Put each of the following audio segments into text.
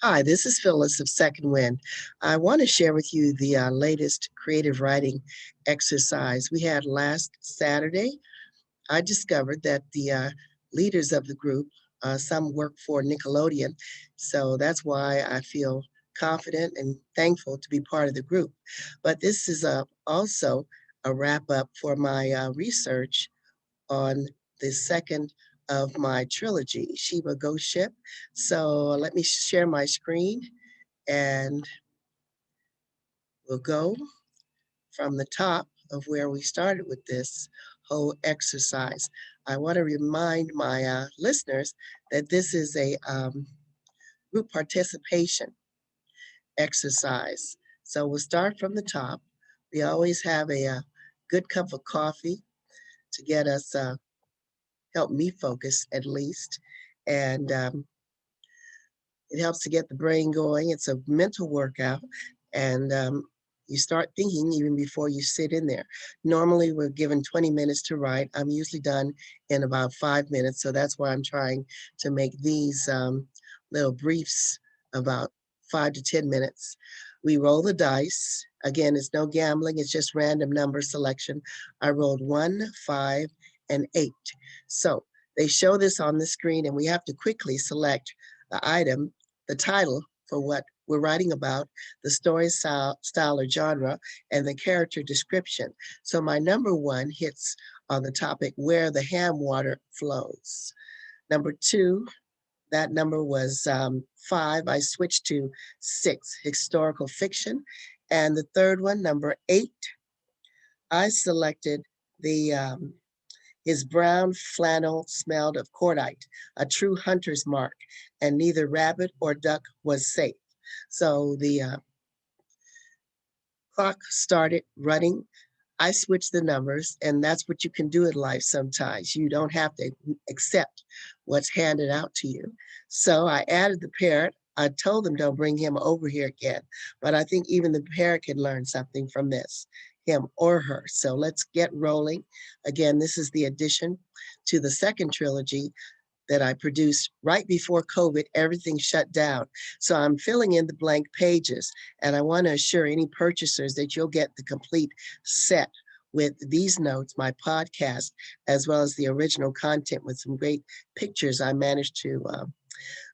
Hi, this is Phyllis of Second Wind. I want to share with you the latest creative writing exercise we had last Saturday. I discovered that the leaders of the group, some work for Nickelodeon, so that's why I feel confident and thankful to be part of the group. But this is also a wrap up for my research on the second of my trilogy, Sheba Ghost Ship. So let me share my screen and we'll go from the top of where we started with this whole exercise. I want to remind my listeners that this is a group participation exercise. So we'll start from the top. We always have a good cup of coffee to get us, help me focus at least. And it helps to get the brain going. It's a mental workout. And you start thinking even before you sit in there. Normally, we're given 20 minutes to write. I'm usually done in about 5 minutes. So that's why I'm trying to make these little briefs about 5 to 10 minutes. We roll the dice. Again, it's no gambling. It's just random number selection. I rolled 1, 5, and 8. So they show this on the screen, and we have to quickly select the item, the title for what we're writing about, the story style or genre, and the character description. So my number 1 hits on the topic where the ham water flows. Number 2, that number was 5. I switched to 6, historical fiction. And the third one, number 8, I selected the his brown flannel smelled of cordite, a true hunter's mark, and neither rabbit or duck was safe. So the clock started running. I switched the numbers, and that's what you can do in life sometimes. You don't have to accept what's handed out to you. So I added the parrot. I told them don't bring him over here again, but I think even the parrot can learn something from this, him or her. So let's get rolling. Again, this is the addition to the second trilogy that I produced right before COVID. Everything shut down. So I'm filling in the blank pages, and I want to assure any purchasers that you'll get the complete set with these notes, my podcast, as well as the original content with some great pictures I managed to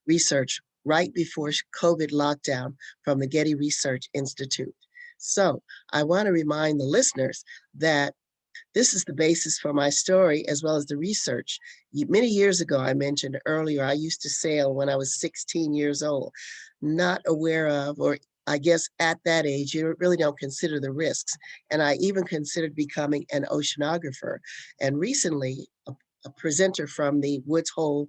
research right before COVID lockdown from the Getty Research Institute. So I want to remind the listeners that this is the basis for my story as well as the research. Many years ago, I mentioned earlier, I used to sail when I was 16 years old, not aware of, or I guess at that age, you really don't consider the risks. And I even considered becoming an oceanographer. And recently, a presenter from the Woods Hole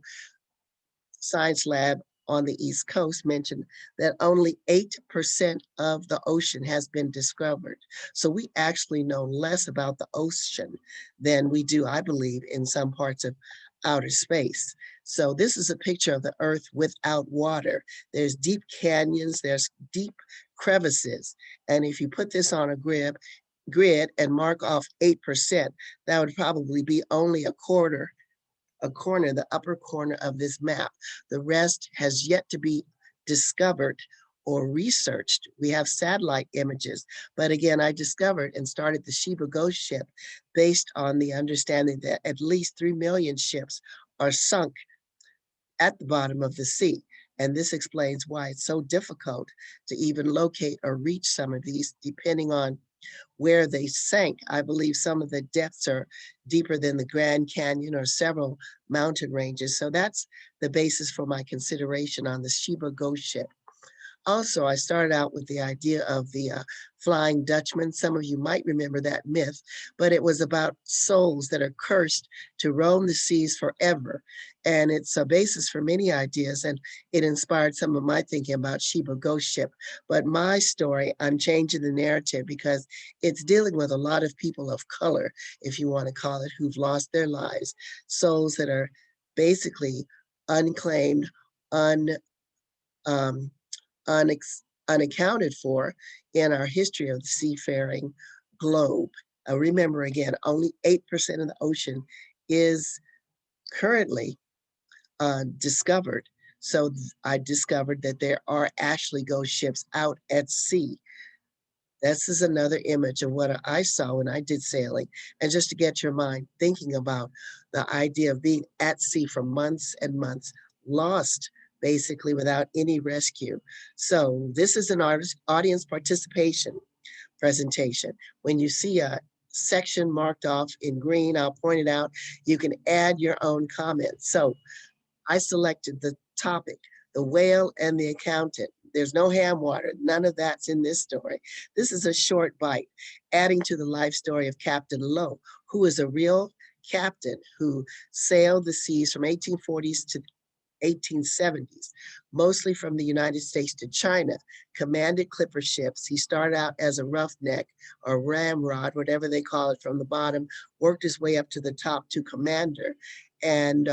Science Lab on the East Coast mentioned that only 8% of the ocean has been discovered. So we actually know less about the ocean than we do, I believe, in some parts of outer space. So this is a picture of the Earth without water. There's deep canyons, there's deep crevices. And if you put this on a grid and mark off 8%, that would probably be only corner, the upper corner of this map. The rest has yet to be discovered or researched. We have satellite images, but again, I discovered and started the Sheba Ghost Ship based on the understanding that at least 3 million ships are sunk at the bottom of the sea. And this explains why it's so difficult to even locate or reach some of these, depending on where they sank. I believe some of the depths are deeper than the Grand Canyon or several mountain ranges. So that's the basis for my consideration on the Sheba Ghost Ship. Also, I started out with the idea of the Flying Dutchman. Some of you might remember that myth, but it was about souls that are cursed to roam the seas forever. And it's a basis for many ideas, and it inspired some of my thinking about Sheba Ghost Ship. But my story, I'm changing the narrative because it's dealing with a lot of people of color, if you want to call it, who've lost their lives, souls that are basically unclaimed, un um, unaccounted for in our history of the seafaring globe. Remember again, only 8% of the ocean is currently discovered. So I discovered that there are actually ghost ships out at sea. This is another image of what I saw when I did sailing. And just to get your mind thinking about the idea of being at sea for months and months, lost basically without any rescue. So this is an audience participation presentation. When you see a section marked off in green, I'll point it out. You can add your own comments. So I selected the topic, the whale and the accountant. There's no ham water. None of that's in this story. This is a short bite, adding to the life story of Captain Lowe, who is a real captain who sailed the seas from 1840s to 1870s, mostly from the United States to China, commanded clipper ships. He started out as a roughneck or ramrod, whatever they call it, from the bottom, worked his way up to the top to commander. And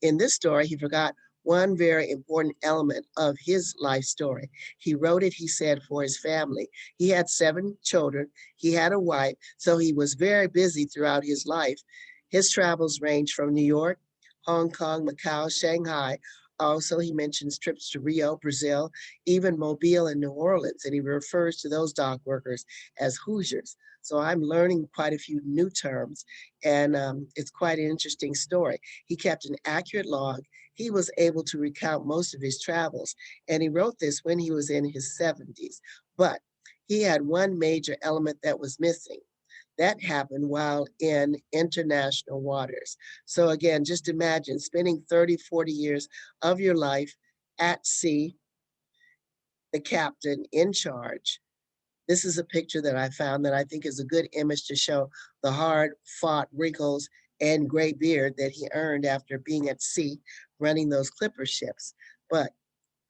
in this story, he forgot one very important element of his life story. He wrote it, he said, for his family. He had 7 children. He had a wife, so he was very busy throughout his life. His travels range from New York, Hong Kong, Macau, Shanghai. Also, he mentions trips to Rio, Brazil, even Mobile and New Orleans, and he refers to those dock workers as Hoosiers. So I'm learning quite a few new terms, and it's quite an interesting story. He kept an accurate log. He was able to recount most of his travels, and he wrote this when he was in his 70s. But he had one major element that was missing. That happened while in international waters. So again, just imagine spending 30, 40 years of your life at sea, the captain in charge. This is a picture that I found that I think is a good image to show the hard fought wrinkles and gray beard that he earned after being at sea running those clipper ships. But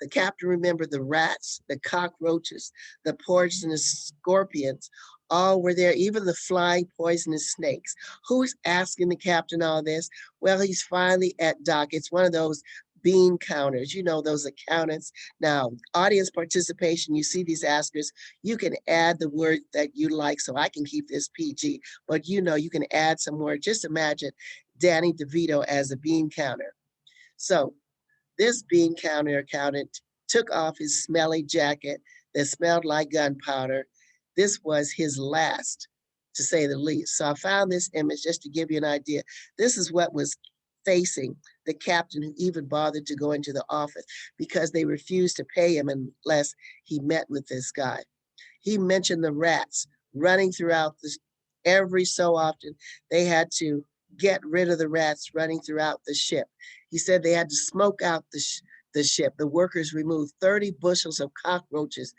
the captain remembered the rats, the cockroaches, the poisonous scorpions, all were there, even the flying poisonous snakes. Who's asking the captain all this? Well, he's finally at dock. It's one of those bean counters, you know, those accountants. Now, audience participation, you see these askers, you can add the word that you like, so I can keep this PG, but you know, you can add some word. Just imagine Danny DeVito as a bean counter. So this bean counter accountant took off his smelly jacket that smelled like gunpowder. This was his last, to say the least. So I found this image just to give you an idea. This is what was facing the captain who even bothered to go into the office because they refused to pay him unless he met with this guy. He mentioned the rats running throughout this every so often. They had to get rid of the rats running throughout the ship. He said they had to smoke out the ship. The workers removed 30 bushels of cockroaches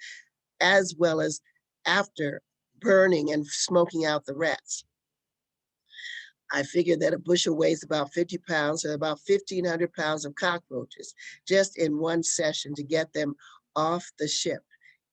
as well as after burning and smoking out the rats. I figured that a bushel weighs about 50 pounds, so about 1,500 pounds of cockroaches just in one session to get them off the ship.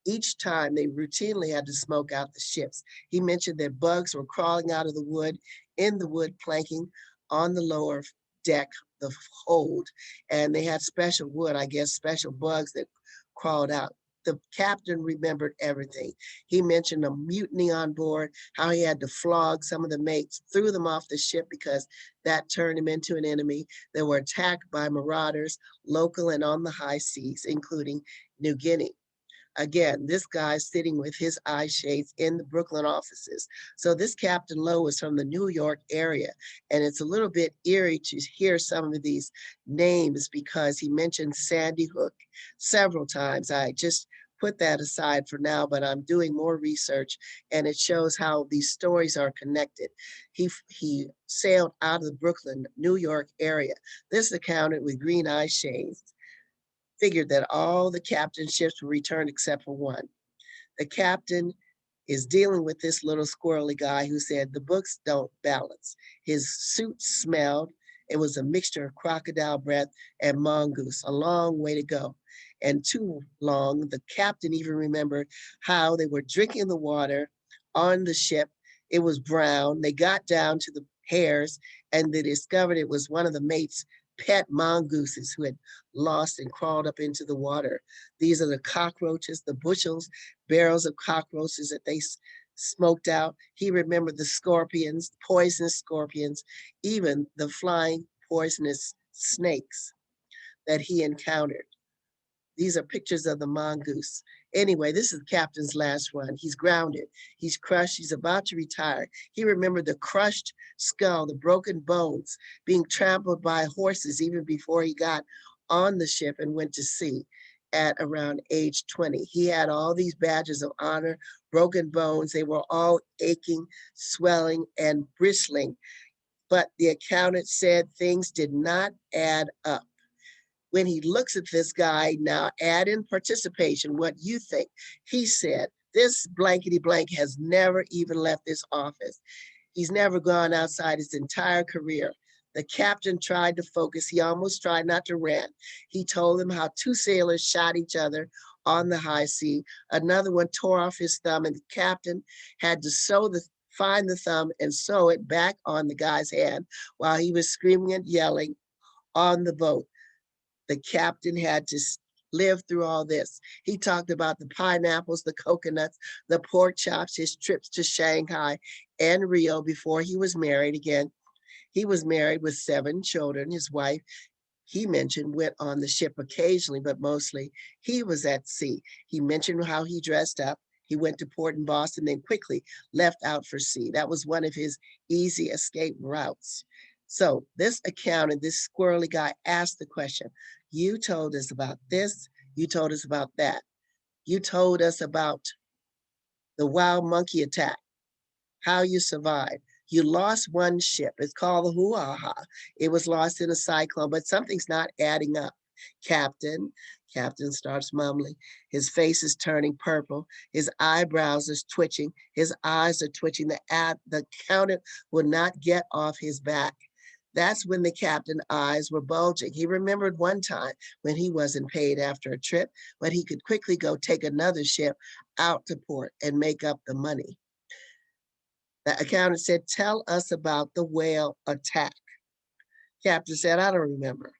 Each time they routinely had to smoke out the ships. He mentioned that bugs were crawling out of the wood, in the wood planking on the lower deck, the hold, and they had special wood, I guess, special bugs that crawled out. The captain remembered everything. He mentioned a mutiny on board, how he had to flog some of the mates, threw them off the ship because that turned him into an enemy. They were attacked by marauders, local and on the high seas, including New Guinea. Again, this guy's sitting with his eye shades in the Brooklyn offices. So this Captain Lowe is from the New York area. And it's a little bit eerie to hear some of these names because he mentioned Sandy Hook several times. I just put that aside for now, but I'm doing more research and it shows how these stories are connected. He sailed out of the Brooklyn, New York area. This accountant with green eye shades figured that all the captain ships were returned except for one. The captain is dealing with this little squirrely guy who said the books don't balance. His suit smelled. It was a mixture of crocodile breath and mongoose, a long way to go. And too long, the captain even remembered how they were drinking the water on the ship. It was brown. They got down to the hairs and they discovered it was one of the mates' pet mongooses who had lost and crawled up into the water. These are the cockroaches, the bushels, barrels of cockroaches that they smoked out. He remembered the scorpions, poisonous scorpions, even the flying poisonous snakes. that he encountered. These are pictures of the mongoose. Anyway, this is Captain's last run. He's grounded. He's crushed. He's about to retire. He remembered the crushed skull, the broken bones, being trampled by horses even before he got on the ship and went to sea at around age 20. He had all these badges of honor, broken bones. They were all aching, swelling, and bristling. But the accountant said things did not add up. When he looks at this guy now, add in participation, what you think. He said, this blankety blank has never even left this office. He's never gone outside his entire career. The captain tried to focus. He almost tried not to rant. He told them how two sailors shot each other on the high sea. Another one tore off his thumb, and the captain had to find the thumb and sew it back on the guy's hand while he was screaming and yelling on the boat. The captain had to live through all this. He talked about the pineapples, the coconuts, the pork chops, his trips to Shanghai and Rio before he was married again. He was married with 7 children. His wife, he mentioned, went on the ship occasionally, but mostly he was at sea. He mentioned how he dressed up. He went to port in Boston, then quickly left out for sea. That was one of his easy escape routes. So this accountant, this squirrely guy, asked the question, you told us about this, you told us about that. You told us about the wild monkey attack, how you survived. You lost one ship. It's called the Huaha. It was lost in a cyclone, but something's not adding up. Captain, Captain starts mumbling. His face is turning purple. His eyebrows are twitching. His eyes are twitching. The accountant will not get off his back. That's when the captain's eyes were bulging. He remembered one time when he wasn't paid after a trip, but he could quickly go take another ship out to port and make up the money. The accountant said, tell us about the whale attack. Captain said, I don't remember.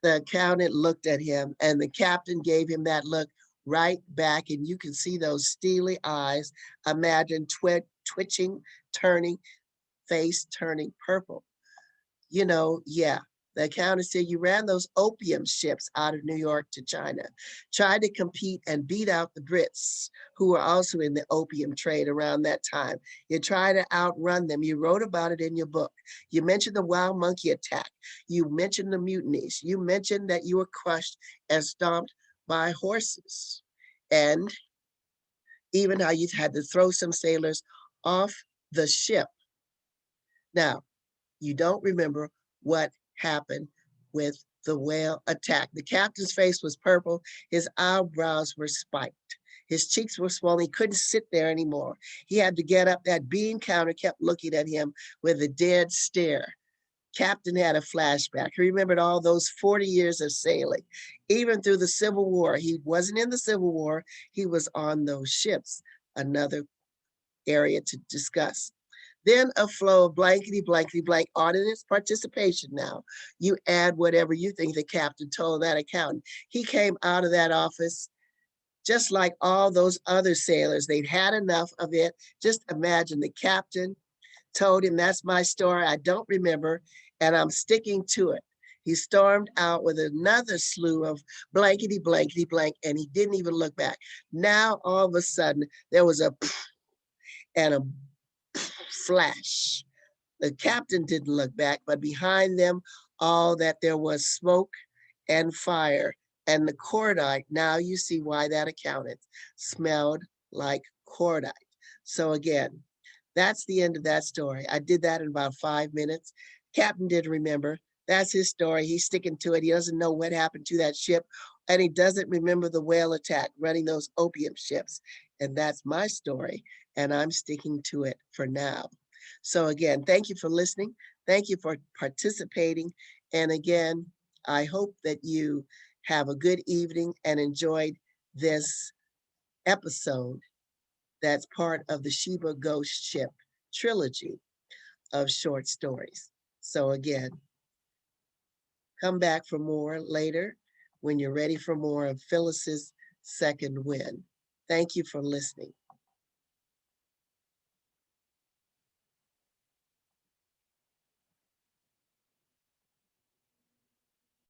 The accountant looked at him, and the captain gave him that look right back, and you can see those steely eyes. Imagine twitching, turning, face turning purple. Yeah, the accountant said you ran those opium ships out of New York to China, tried to compete and beat out the Brits, who were also in the opium trade around that time. You tried to outrun them. You wrote about it in your book. You mentioned the wild monkey attack. You mentioned the mutinies. You mentioned that you were crushed and stomped by horses. And even how you had to throw some sailors off the ship. Now, you don't remember what happened with the whale attack. The captain's face was purple. His eyebrows were spiked. His cheeks were swollen. He couldn't sit there anymore. He had to get up. That bean counter kept looking at him with a dead stare. Captain had a flashback. He remembered all those 40 years of sailing, even through the Civil War. He wasn't in the Civil War. He was on those ships, another area to discuss. Then a flow of blankety, blankety, blank audience participation now. You add whatever you think the captain told that accountant. He came out of that office just like all those other sailors. They'd had enough of it. Just imagine the captain told him, that's my story. I don't remember, and I'm sticking to it. He stormed out with another slew of blankety, blankety, blank, and he didn't even look back. Now, all of a sudden, there was a and a flash. The captain didn't look back, but behind them, all that there was smoke and fire and the cordite. Now you see why that accountant smelled like cordite. So again, that's the end of that story. I did that in about 5 minutes. Captain did remember. That's his story. He's sticking to it. He doesn't know what happened to that ship, and he doesn't remember the whale attack running those opium ships. And that's my story, and I'm sticking to it for now. So again, thank you for listening. Thank you for participating. And again, I hope that you have a good evening and enjoyed this episode that's part of the Sheba Ghost Ship trilogy of short stories. So again, come back for more later when you're ready for more of Phyllis's Second Wind. Thank you for listening.